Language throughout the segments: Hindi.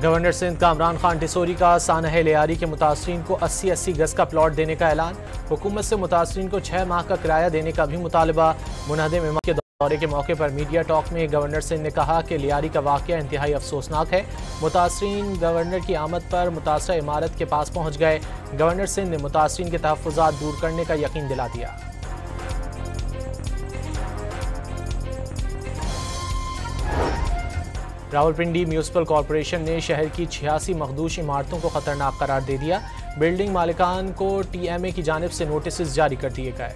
गवर्नर सिंध कामरान खान टिसोरी का सानह लियारी के मुतासरीन को 80-80 गज का प्लॉट देने का ऐलान। हुकूमत से मुतासरीन को 6 माह का किराया देने का भी मुतालबा। मुनहदिम इमाम के दौरे के मौके पर मीडिया टॉक में गवर्नर सिंध ने कहा कि लियारी का वाक़या इंतहाई अफसोसनाक है। मुतासरीन गवर्नर की आमद पर मुतासरा इमारत के पास पहुँच गए। गवर्नर सिंध ने मुतासरीन के तहफ़्फ़ुज़ात दूर करने का यकीन दिला दिया। रावलपिंडी म्यूनिसिपल कॉरपोरेशन ने शहर की 86 मखदूश इमारतों को खतरनाक करार दे दिया। बिल्डिंग मालिकान को TMA की जानिब से नोटिस जारी कर दिए गए।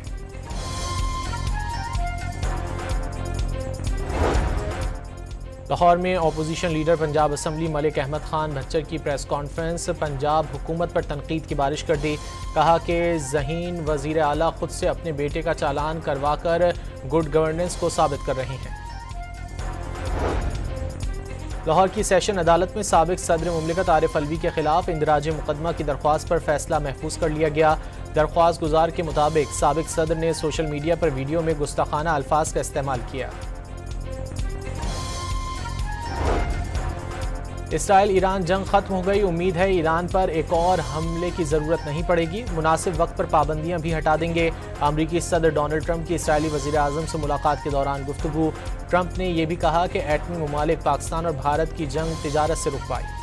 लाहौर में opposition leader Punjab assembly Malik Ahmad Khan Bhachar की प्रेस कॉन्फ्रेंस। पंजाब हुकूमत पर तनकीद की बारिश कर दी। कहा कि ज़हीन वज़ीर आला खुद से अपने बेटे का चालान करवा कर गुड गवर्नेंस को साबित कर रहे हैं। लाहौर की सेशन अदालत में साबिक सदर मुमलिकत आरिफ अलवी के खिलाफ इंदराज मुकदमा की दरख्वास्त पर फैसला महफूज कर लिया गया। दरख्वास्त गुजार के मुताबिक साबिक सदर ने सोशल मीडिया पर वीडियो में गुस्ताखाना अल्फाज का इस्तेमाल किया। इसराइल ईरान जंग खत्म हो गई। उम्मीद है ईरान पर एक और हमले की जरूरत नहीं पड़ेगी। मुनासिब वक्त पर पाबंदियां भी हटा देंगे। अमरीकी सदर डोनाल्ड ट्रंप की इसराइली वज़ीर आज़म से मुलाकात के दौरान गुफ्तगू। ट्रंप ने यह भी कहा कि एटमी ममालिक पाकिस्तान और भारत की जंग तिजारत से रुक पाई।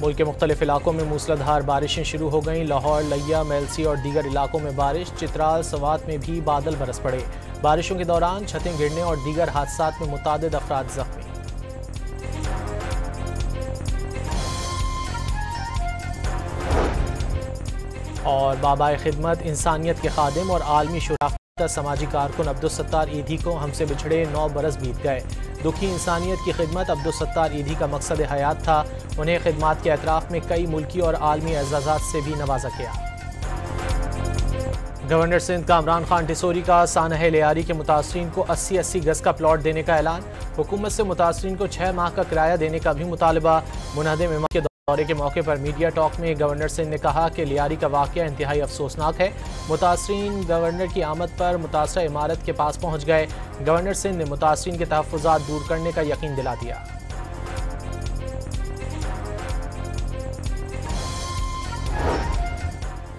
मुल्क के मुख्तलिफ इलाकों में मूसलाधार बारिशें शुरू हो गईं। लाहौर, लिया, मेलसी और दीगर इलाकों में बारिश। चित्राल, सवात में भी बादल बरस पड़े। बारिशों के दौरान छतें गिरने और दीगर हादसात में मुतादिद अफराद जख्मी। और बाबाए खिदमत, इंसानियत के खादिम और आलमी शराफत समाजी कारकुन अब्दुल सत्तार ईधी को हमसे बिछड़े 9 बरस बीत गए। दुखी इंसानियत की खिदमत अब्दुल सत्तार ईधी का मकसद हयात था। उन्हें खिदमत के एतराफ़ में कई मुल्की और आलमी एजाज़ात से भी नवाजा गया। गवर्नर सिंध कामरान खान टिसोरी का सानह लियारी के मुतासरीन को 80-80 गज का प्लॉट देने का ऐलान। हुकूमत से मुतासरीन को 6 माह का किराया देने का भी मुतालबा। मुनहदिम इमाम के दौरे के मौके पर मीडिया टॉक में गवर्नर सिंध ने कहा कि लियारी का वाक़या इंतहाई अफसोसनाक है। मुतासरीन गवर्नर की आमद पर मुतासरा इमारत के पास पहुँच गए। गवर्नर सिंध ने मुतासरीन के तहफ़्फ़ुज़ात दूर करने का यकीन दिला दिया।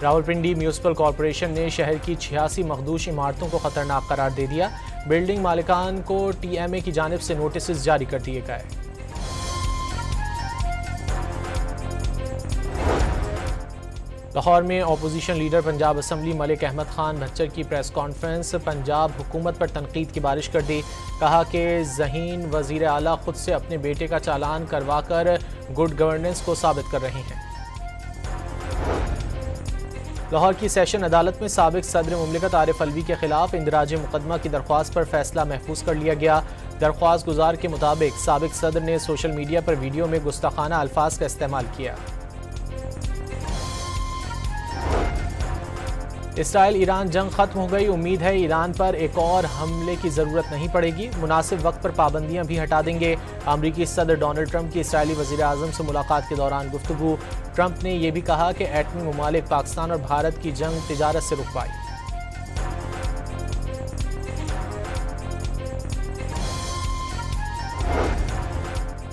रावलपिंडी म्यूनिसिपल कॉरपोरेशन ने शहर की 86 मखदूश इमारतों को खतरनाक करार दे दिया। बिल्डिंग मालिकान को TMA की जानिब से नोटिस जारी कर दिए गए। लाहौर में opposition leader Punjab assembly Malik Ahmad Khan Bhachar की प्रेस कॉन्फ्रेंस। पंजाब हुकूमत पर तनकीद की बारिश कर दी। कहा कि ज़हीन वज़ीर आला खुद से अपने बेटे का चालान करवा कर गुड गवर्नेंस को साबित कर रहे हैं। लाहौर की सेशन अदालत में साबिक सदर मुमलिकत आरिफ अलवी के खिलाफ इंदराज मुकदमा की दरख्वास्त पर फैसला महफूज कर लिया गया। दरख्वास्त गुजार के मुताबिक साबिक सदर ने सोशल मीडिया पर वीडियो में गुस्ताखाना अल्फाज का इस्तेमाल किया। इसराइल ईरान जंग खत्म हो गई। उम्मीद है ईरान पर एक और हमले की जरूरत नहीं पड़ेगी। मुनासिब वक्त पर पाबंदियां भी हटा देंगे। अमरीकी सदर डोनाल्ड ट्रंप की इसराइली वज़ीर आज़म से मुलाकात के दौरान गुफ्तगू। ट्रंप ने यह भी कहा कि एटमी ममालिक पाकिस्तान और भारत की जंग तिजारत से रुक पाई।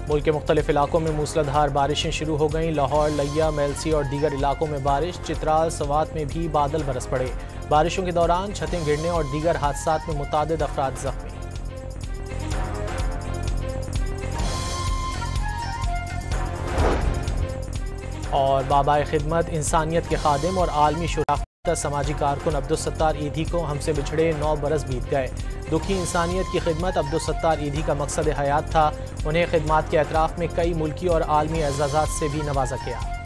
मुल्क के मुख्तलिफ इलाकों में मूसलाधार बारिशें शुरू हो गईं। लाहौर, लिया, मेलसी और दीगर इलाकों में बारिश। चित्राल, सवात में भी बादल बरस पड़े। बारिशों के दौरान छतें गिरने और दीगर हादसात में मुतादिद अफराद जख्मी। और बाबाए खिदमत, इंसानियत के खादिम और आलमी शराफत समाजी कारकुन अब्दुल सत्तार ईधी को हमसे बिछड़े 9 बरस बीत गए। दुखी इंसानियत की खिदमत अब्दुल सत्तार ईधी का मकसद हयात था। उन्हें खिदमत के एतराफ़ में कई मुल्की और आलमी एजाज़ात से भी नवाजा गया।